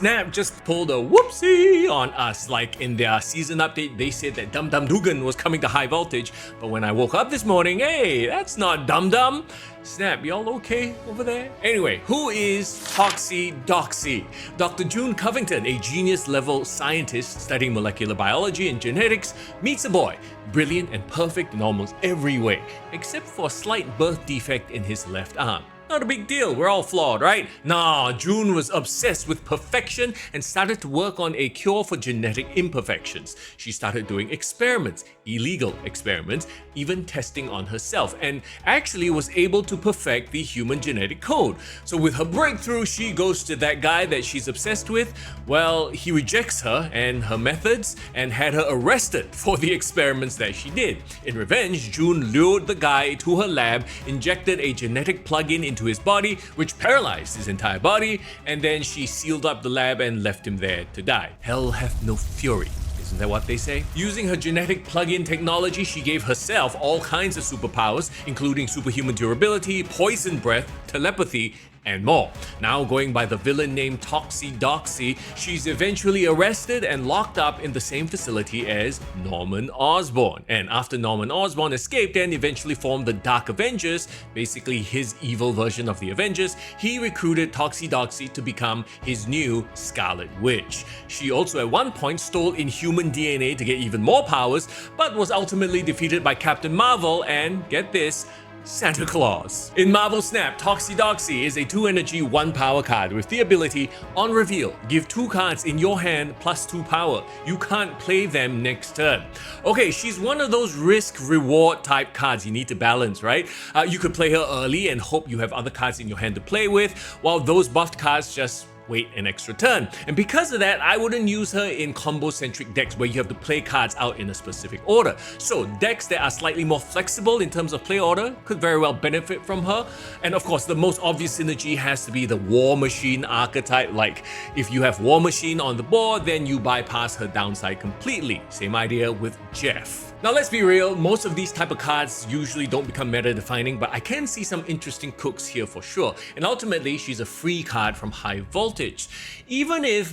Snap just pulled a whoopsie on us. Like in their season update, they said that Dum Dum Dugan was coming to high voltage, but when I woke up this morning, hey, that's not Dum Dum. Snap, y'all okay over there? Anyway, who is Toxie Doxie? Dr. June Covington, a genius level scientist studying molecular biology and genetics, meets a boy, brilliant and perfect in almost every way, except for a slight birth defect in his left arm. Not a big deal, we're all flawed, right? Nah, June was obsessed with perfection and started to work on a cure for genetic imperfections. She started doing experiments, illegal experiments, even testing on herself, and actually was able to perfect the human genetic code. So with her breakthrough, she goes to that guy that she's obsessed with. Well, he rejects her and her methods and had her arrested for the experiments that she did. In revenge, June lured the guy to her lab, injected a genetic plug-in into his body, which paralyzed his entire body, and then she sealed up the lab and left him there to die. Hell hath no fury. Isn't that what they say? Using her genetic plug-in technology, she gave herself all kinds of superpowers, including superhuman durability, poison breath, telepathy, and more. Now going by the villain named Toxie Doxie, she's eventually arrested and locked up in the same facility as Norman Osborn. And after Norman Osborn escaped and eventually formed the Dark Avengers, basically his evil version of the Avengers, he recruited Toxie Doxie to become his new Scarlet Witch. She also at one point stole Inhuman DNA to get even more powers, but was ultimately defeated by Captain Marvel and, get this, Santa Claus. In Marvel Snap, Toxie Doxie is a 2-energy 1-power card with the ability, on reveal, give 2 cards in your hand plus 2 power. You can't play them next turn. Okay, she's one of those risk-reward type cards you need to balance, right? You could play her early and hope you have other cards in your hand to play with, while those buffed cards just wait an extra turn. And because of that, I wouldn't use her in combo-centric decks where you have to play cards out in a specific order. So decks that are slightly more flexible in terms of play order could very well benefit from her. And of course, the most obvious synergy has to be the War Machine archetype. Like, if you have War Machine on the board, then you bypass her downside completely. Same idea with Jeff. Now let's be real, most of these type of cards usually don't become meta defining, but I can see some interesting cooks here for sure. And ultimately, she's a free card from High Voltage. Even if